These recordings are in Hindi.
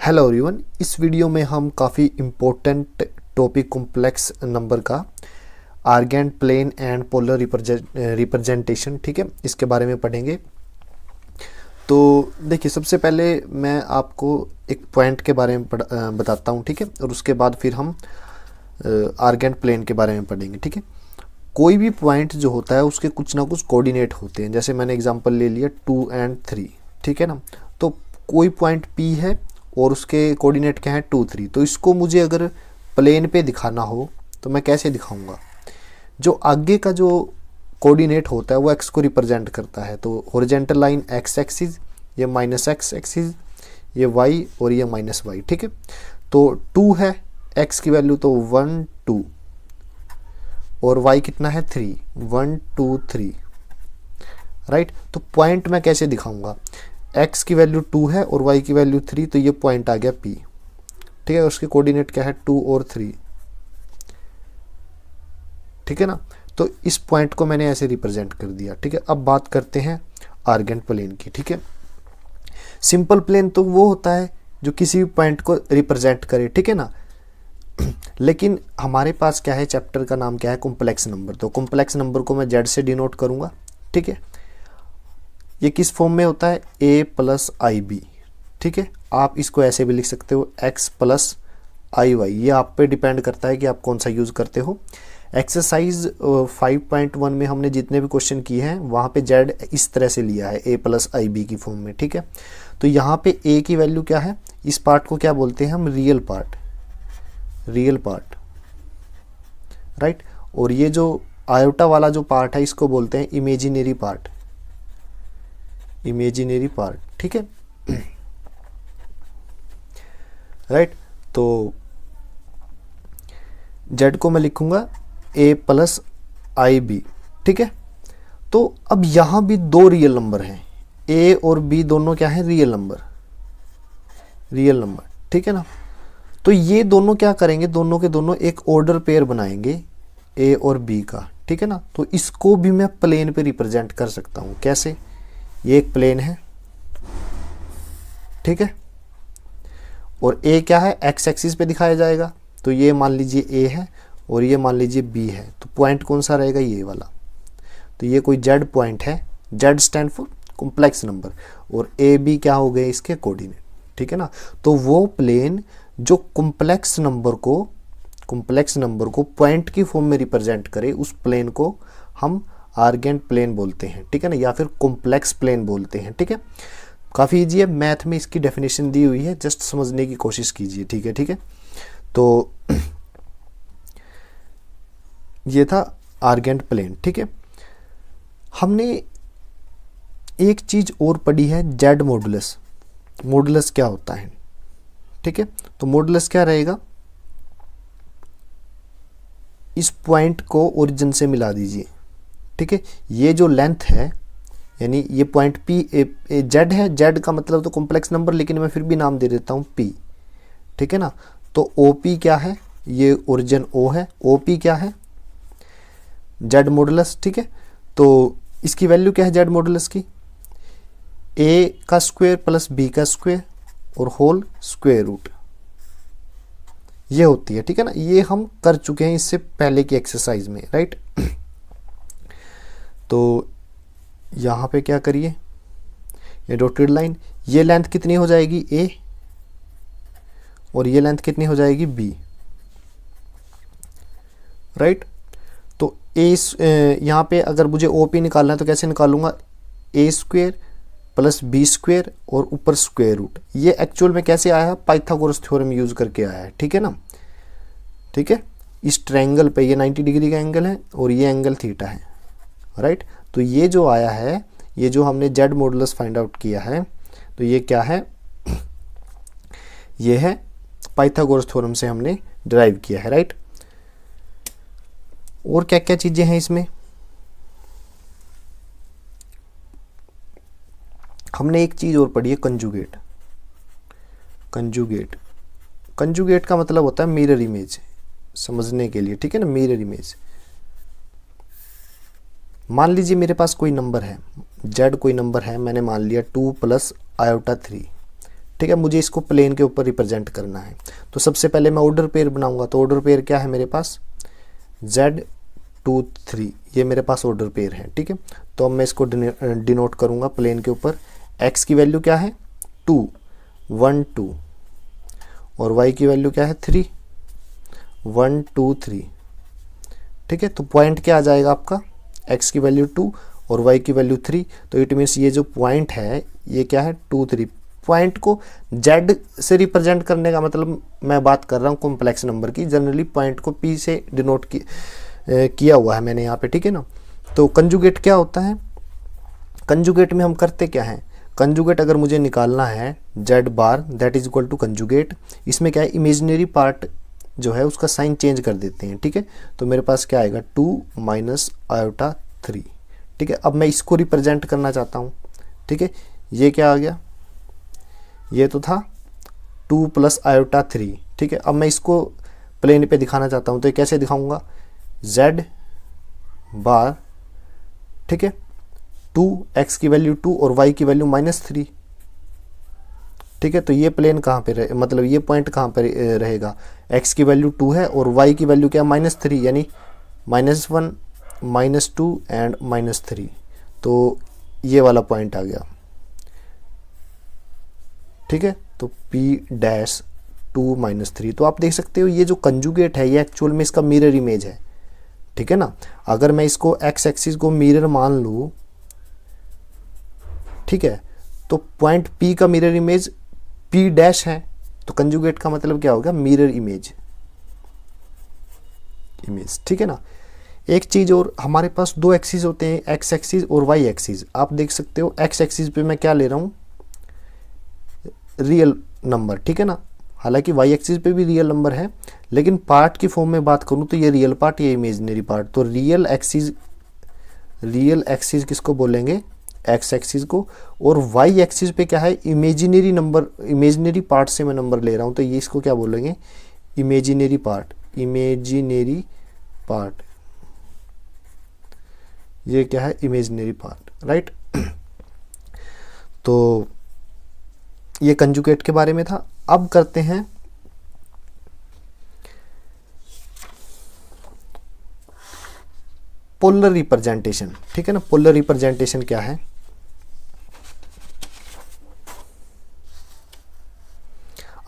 हेलो एवरीवन, इस वीडियो में हम काफ़ी इम्पोर्टेंट टॉपिक कॉम्प्लेक्स नंबर का Argand plane and polar representation, ठीक है, इसके बारे में पढ़ेंगे। तो देखिए, सबसे पहले मैं आपको एक पॉइंट के बारे में बताता हूँ, ठीक है, और उसके बाद फिर हम आर्गेंट प्लेन के बारे में पढ़ेंगे, ठीक है। कोई भी पॉइंट जो होता है उसके कुछ ना कुछ कोऑर्डिनेट होते हैं। जैसे मैंने एग्जांपल ले लिया 2 और 3, ठीक है ना। तो कोई पॉइंट P है और उसके कोऑर्डिनेट क्या है 2, 3। तो इसको मुझे अगर प्लेन पे दिखाना हो तो मैं कैसे दिखाऊंगा? जो आगे का जो कोऑर्डिनेट होता है वो x को रिप्रेजेंट करता है। तो हॉरिजॉन्टल लाइन x एक्सिस, ये माइनस x एक्सिस, ये y और ये माइनस y, ठीक है। तो 2 है, x की वैल्यू तो 1 2 और y कितना है 3, 1 2 3, राइट। तो पॉइंट मैं कैसे दिखाऊंगा? x की वैल्यू 2 है और y की वैल्यू 3, तो ये पॉइंट आ गया P, ठीक है। उसके कोऑर्डिनेट क्या है 2 और 3, ठीक है ना। तो इस पॉइंट को मैंने ऐसे रिप्रेजेंट कर दिया, ठीक है। अब बात करते हैं आर्गेंट प्लेन की, ठीक है। सिंपल प्लेन तो वो होता है जो किसी भी पॉइंट को रिप्रेजेंट करे, ठीक है ना। लेकिन हमारे पास क्या है, चैप्टर का नाम क्या है, कॉम्प्लेक्स नंबर। तो कॉम्प्लेक्स नंबर को मैं जेड से डिनोट करूंगा, ठीक है। ये किस फॉर्म में होता है, a प्लस आई बी, ठीक है। आप इसको ऐसे भी लिख सकते हो x प्लस आई वाई, ये आप पे डिपेंड करता है कि आप कौन सा यूज करते हो। एक्सरसाइज 5.1 में हमने जितने भी क्वेश्चन किए हैं वहाँ पे z इस तरह से लिया है, a प्लस आई बी की फॉर्म में, ठीक है। तो यहाँ पे a की वैल्यू क्या है, इस पार्ट को क्या बोलते हैं हम, रियल पार्ट, राइट। और ये जो आयोटा वाला जो पार्ट है इसको बोलते हैं इमेजिनरी पार्ट, ठीक है, राइट। तो z को मैं लिखूंगा a प्लस आई बी, ठीक है। तो अब यहां भी दो रियल नंबर हैं, a और b दोनों क्या है, रियल नंबर, ठीक है ना। तो ये दोनों क्या करेंगे, दोनों के दोनों एक ऑर्डर पेयर बनाएंगे a और b का, ठीक है ना। तो इसको भी मैं प्लेन पे रिप्रेजेंट कर सकता हूं, कैसे? ये एक प्लेन है, ठीक है, और a क्या है, x एक्सिस पे दिखाया जाएगा। तो ये मान लीजिए a है और ये मान लीजिए b है। तो पॉइंट कौन सा रहेगा, ये वाला। तो ये कोई z पॉइंट है, z stand for complex number, और a b क्या हो गए इसके कोऑर्डिनेट, ठीक है ना। तो वो प्लेन जो कॉम्प्लेक्स नंबर को पॉइंट की फॉर्म में रिप्रेजेंट करे, उस प्लेन को हम आर्गेंट प्लेन बोलते हैं, ठीक है ना, या फिर कॉम्प्लेक्स प्लेन बोलते हैं, ठीक है। काफ़ी ईजी है, मैथ में इसकी डेफिनेशन दी हुई है, जस्ट समझने की कोशिश कीजिए, ठीक है। तो ये था आर्गेंट प्लेन, ठीक है। हमने एक चीज और पढ़ी है, जेड मॉडुलस। मॉडुलस क्या होता है, ठीक है। तो मॉडुलस क्या रहेगा, इस पॉइंट को ओरिजिन से मिला दीजिए, ठीक है। ये जो लेंथ है, यानी ये पॉइंट P जेड है, जेड का मतलब तो कॉम्प्लेक्स नंबर, लेकिन मैं फिर भी नाम दे देता हूँ P, ठीक है ना। तो OP क्या है, ये ओरिजिन O है, OP क्या है, जेड मॉडुलस, ठीक है। तो इसकी वैल्यू क्या है जेड मॉडुलस की, a का स्क्वायर प्लस b का स्क्वायर और होल स्क्वायर रूट, ये होती है, ठीक है ना। ये हम कर चुके हैं इससे पहले की एक्सरसाइज में, राइट। तो यहाँ पे क्या करिए, ये डॉटेड लाइन, ये लेंथ कितनी हो जाएगी a और ये लेंथ कितनी हो जाएगी b, राइट। तो यहाँ पे अगर मुझे OP निकालना है तो कैसे निकालूंगा, a square plus b square और ऊपर स्क्वायर रूट। ये एक्चुअल में कैसे आया है, पाइथागोरस थ्योरम यूज करके आया है, ठीक है ना, ठीक है। इस ट्रायंगल पे ये 90 डिग्री का एंगल है और ये एंगल थीटा है, राइट। तो ये जो आया है, ये जो हमने जेड मॉडुलस फाइंड आउट किया है, तो ये क्या है, ये है पाइथागोरस थ्योरम से हमने डिराइव किया है, राइट। और क्या क्या चीजें हैं इसमें, हमने एक चीज और पढ़ी है, कंजुगेट का मतलब होता है मिरर इमेज, समझने के लिए, ठीक है ना। मिरर इमेज, मान लीजिए मेरे पास कोई नंबर है, z कोई नंबर है, मैंने मान लिया 2 प्लस आयोटा 3, ठीक है, मुझे इसको प्लेन के ऊपर रिप्रेजेंट करना है। तो सबसे पहले मैं ऑर्डर पेयर बनाऊंगा। तो ऑर्डर पेयर क्या है मेरे पास, Z2 3, ये मेरे पास ऑर्डर पेयर है। ठीक है, तो अब मैं इसको डिनोट करूंगा प्लेन के ऊपर। x की वैल्यू क्या है 2 1 2 और y की वैल्यू क्या है 3 1 2 3। ठीक है, तो पॉइंट क्या आ जाएगा आपका, x की वैल्यू 2 और y की वैल्यू 3। तो इट मीन्स ये जो पॉइंट है ये क्या है 2 3। पॉइंट को z से रिप्रेजेंट करने का मतलब मैं बात कर रहा हूँ कॉम्प्लेक्स नंबर की। जनरली पॉइंट को p से डिनोट किया हुआ है मैंने यहाँ पे। ठीक है ना, तो कंजुगेट क्या होता है, कंजुगेट में हम करते क्या है, कंजुगेट अगर मुझे निकालना है z bar that is equal to conjugate, इसमें क्या है इमेजिनरी पार्ट जो है उसका साइन चेंज कर देते हैं। ठीक है, तो मेरे पास क्या आएगा 2 माइनस आयोटा 3। ठीक है, अब मैं इसको रिप्रेजेंट करना चाहता हूँ। ठीक है, ये क्या आ गया, ये तो था 2 प्लस आयोटा 3। ठीक है, अब मैं इसको प्लेन पे दिखाना चाहता हूँ। तो ये कैसे दिखाऊंगा, z बार, ठीक है 2, x की वैल्यू 2 और y की वैल्यू -3। ठीक है, तो ये प्लेन कहाँ पे रहे, मतलब ये पॉइंट कहाँ पे रहेगा, x की वैल्यू 2 है और y की वैल्यू क्या -3, यानी -1 -2 एंड -3। तो ये वाला पॉइंट आ गया। ठीक है, तो P-2 -3। तो आप देख सकते हो ये जो कंजुगेट है ये एक्चुअल में इसका मिरर इमेज है। ठीक है ना, अगर मैं इसको एक्स एक्सिस को मिरर मान लूँ, ठीक है, तो पॉइंट P का मिरर इमेज P' है। तो कंजुगेट का मतलब क्या होगा, मिरर इमेज। ठीक है ना, एक चीज और, हमारे पास दो एक्सिस होते हैं, एक्स एक्सिस और वाई एक्सिस। आप देख सकते हो एक्स एक्सिस पे मैं क्या ले रहा हूँ, रियल नंबर। ठीक है ना, हालांकि वाई एक्सिस पे भी रियल नंबर है, लेकिन पार्ट की फॉर्म में बात करूँ तो ये रियल पार्ट, ये इमेजिनरी पार्ट। तो रियल एक्सिस किसको बोलेंगे, एक्स एक्सिस को। और वाई एक्सिस पे क्या है, इमेजिनरी नंबर, इमेजिनरी पार्ट से मैं नंबर ले रहा हूँ, तो ये इसको क्या बोलेंगे, इमेजिनरी पार्ट। इमेजिनरी पार्ट, ये क्या है, इमेजिनरी पार्ट, राइट। तो ये कंजुगेट के बारे में था। अब करते हैं पोलर रिप्रेजेंटेशन। ठीक है ना, पोलर रिप्रेजेंटेशन क्या है,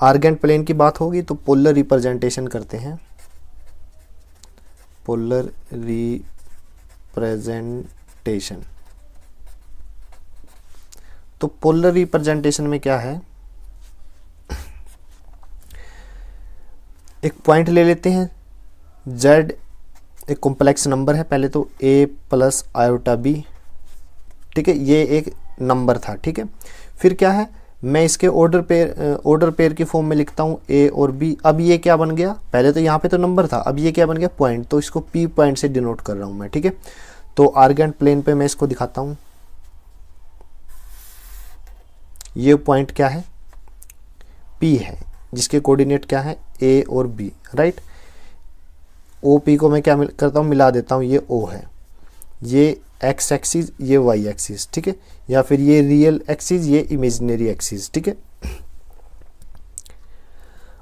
आर्गेंट प्लेन की बात होगी तो पोलर रिप्रेजेंटेशन करते हैं। पोलर रिप्रेजेंटेशन, तो पोलर रिप्रेजेंटेशन में क्या है, एक पॉइंट ले लेते हैं z, एक कॉम्प्लेक्स नंबर है पहले तो, a प्लस आयोटा b। ठीक है, ये एक नंबर था। ठीक है, फिर क्या है, मैं इसके ऑर्डर पेयर की फॉर्म में लिखता हूँ a और b। अब ये क्या बन गया, पहले तो यहाँ पे तो नंबर था, अब ये क्या बन गया, पॉइंट। तो इसको p पॉइंट से डिनोट कर रहा हूँ मैं। ठीक है, तो आर्गेंट प्लेन पे मैं इसको दिखाता हूँ। ये पॉइंट क्या है, p है, जिसके कोऑर्डिनेट क्या है, a और b, राइट। OP को मैं क्या करता हूँ, मिला देता हूँ, ये O है, ये x एक्सिस, ये y एक्सिस। ठीक है, या फिर ये रियल एक्सिस, ये इमेजिनरी एक्सिस। ठीक है,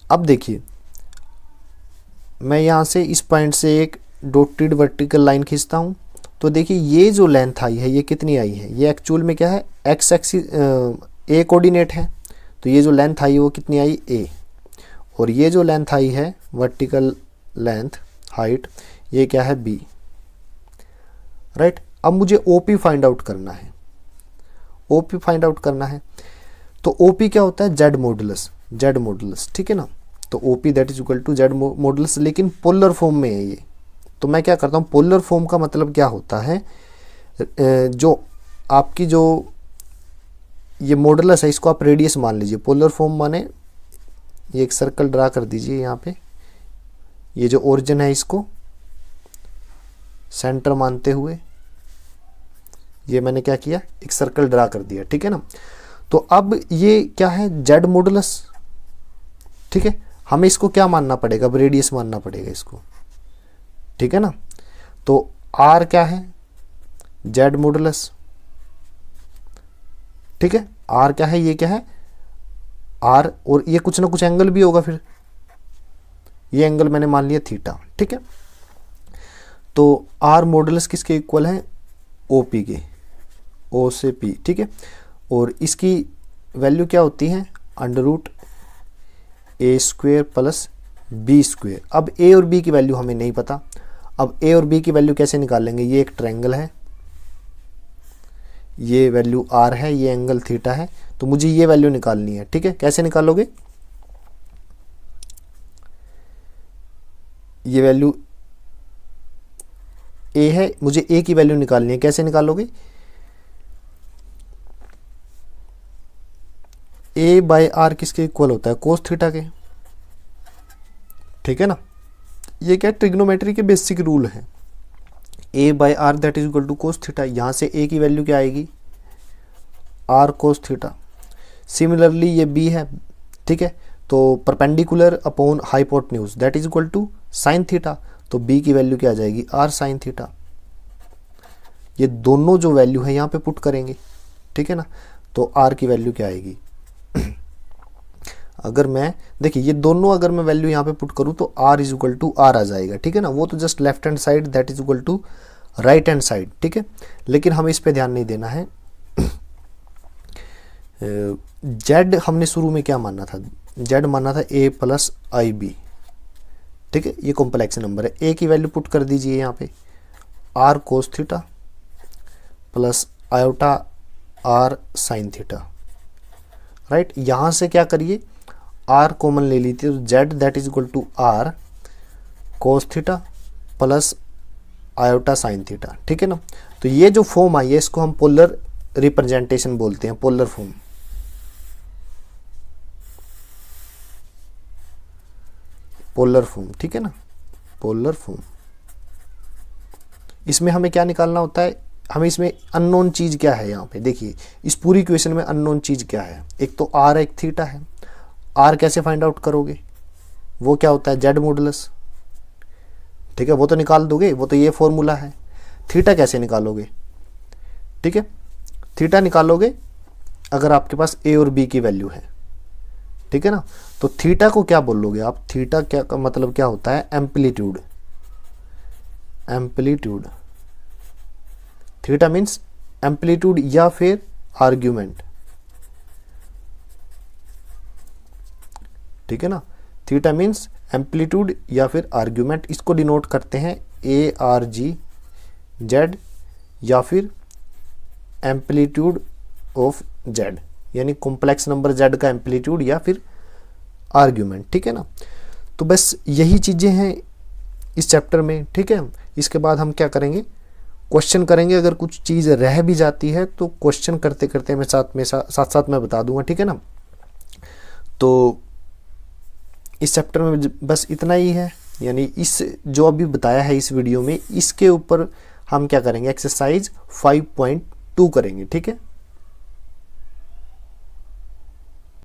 अब देखिए मैं यहाँ से इस पॉइंट से एक डॉटेड वर्टिकल लाइन खींचता हूँ। तो देखिए ये जो लेंथ आई है ये कितनी आई है, ये एक्चुअल में क्या है, x एक्सिस a कोऑर्डिनेट है, तो ये जो लेंथ आई वो कितनी आई, a। और ये जो लेंथ आई है वर्टिकल लेंथ, हाइट, ये क्या है, b, राइट। अब मुझे OP फाइंड आउट करना है, OP फाइंड आउट करना है। तो OP क्या होता है, z मॉडुलस। ठीक है ना, तो OP that is equal to z modulus, लेकिन पोलर फॉर्म में है ये। तो मैं क्या करता हूँ, पोलर फॉर्म का मतलब क्या होता है, जो आपकी जो ये मॉडुलस है इसको आप रेडियस मान लीजिए। पोलर फॉर्म माने ये एक सर्कल ड्रा कर दीजिए यहाँ पे, ये जो ओरिजिन है इसको सेंटर मानते हुए ये मैंने क्या किया, एक सर्कल ड्रा कर दिया। ठीक है ना, तो अब ये क्या है, z मॉडुलस। ठीक है, हमें इसको क्या मानना पड़ेगा, अब रेडियस मानना पड़ेगा इसको। ठीक है ना, तो r क्या है, z मॉडुलस। ठीक है, r क्या है, ये क्या है, आर, और ये कुछ ना कुछ एंगल भी होगा, फिर ये एंगल मैंने मान लिया थीटा, ठीक है। तो आर मॉडुलस किसके इक्वल है, ओ पी के, ओ से पी, ठीक है। और इसकी वैल्यू क्या होती है, अंडर रूट ए स्क्वेयर प्लस बी स्क्वेयर। अब ए और बी की वैल्यू हमें नहीं पता, अब ए और बी की वैल्यू कैसे निकालेंगे, ये एक ट्रायंगल है, ये वैल्यू आर है, ये एंगल थीटा है, तो मुझे ये वैल्यू निकालनी है, ठीक है। कैसे निकालोगे, ये वैल्यू ए है, मुझे ए की वैल्यू निकालनी है, कैसे निकालोगे, ए बाय आर किसके इक्वल होता है, कोस थीटा के, ठीक है ना। ये क्या ट्रिग्नोमेट्री के बेसिक रूल है, A by R that is equal to cos theta. यहां से ए की वैल्यू क्या आएगी, आर कोस थीटा। सिमिलरली ये बी है, ठीक है, तो perpendicular upon hypotenuse that is equal to sine theta, तो बी की वैल्यू क्या आ जाएगी, आर साइन थीटा। ये दोनों जो वैल्यू है यहाँ पे पुट करेंगे, ठीक है ना, तो आर की वैल्यू क्या आएगी अगर मैं देखिए ये दोनों अगर मैं वैल्यू यहाँ पे पुट करूँ तो R is equal to R आ जाएगा, ठीक है ना। वो तो just left hand side that is equal to right hand side, ठीक है, लेकिन हमें इस पे ध्यान नहीं देना है। जेड हमने शुरू में क्या माना था, जेड माना था ए प्लस आई बी, ठीक है, ये कॉम्प्लेक्स नंबर है। ए की वैल्यू पुट कर दीजिए यहाँ पे, r cos theta plus iota r sine theta, right. यहाँ से क्या करिए, आर कॉमन ले लीजिए, तो z that is equal to r cos theta plus iota sine theta, ठीक है ना। तो ये जो फॉर्म आई है इसको हम पोलर रिप्रेजेंटेशन बोलते हैं, पोलर फॉर्म, पोलर फॉर्म, ठीक है ना, पोलर फॉर्म। इसमें हमें क्या निकालना होता है, हमें इसमें अननोन चीज क्या है, यहाँ पे देखिए इस पूरी इक्वेशन में अननोन चीज क्या है, एक तो आर एक थीटा है। आर कैसे फाइंड आउट करोगे, वो क्या होता है, जेड मॉडुलस, ठीक है, वो तो निकाल दोगे, वो तो ये फॉर्मूला है। थीटा कैसे निकालोगे, ठीक है, थीटा निकालोगे अगर आपके पास ए और बी की वैल्यू है, ठीक है ना। तो थीटा को क्या बोलोगे आप, थीटा क्या का मतलब क्या होता है, amplitude, amplitude, theta means amplitude या फिर आर्ग्यूमेंट, ठीक है ना। थीटा मीन्स एम्पलीट्यूड या फिर आर्ग्यूमेंट, इसको डिनोट करते हैं ए आर जी जेड या फिर एम्पलीट्यूड ऑफ जेड, यानी कॉम्प्लेक्स नंबर जेड का एम्पलीट्यूड या फिर आर्ग्यूमेंट, ठीक है ना। तो बस यही चीजें हैं इस चैप्टर में, ठीक है। इसके बाद हम क्या करेंगे, क्वेश्चन करेंगे, अगर कुछ चीज़ रह भी जाती है तो क्वेश्चन करते करते मैं साथ मैं बता दूंगा, ठीक है ना। तो इस चैप्टर में बस इतना ही है, यानी इस जो अभी बताया है इस वीडियो में, इसके ऊपर हम क्या करेंगे, एक्सरसाइज 5.2 करेंगे, ठीक है।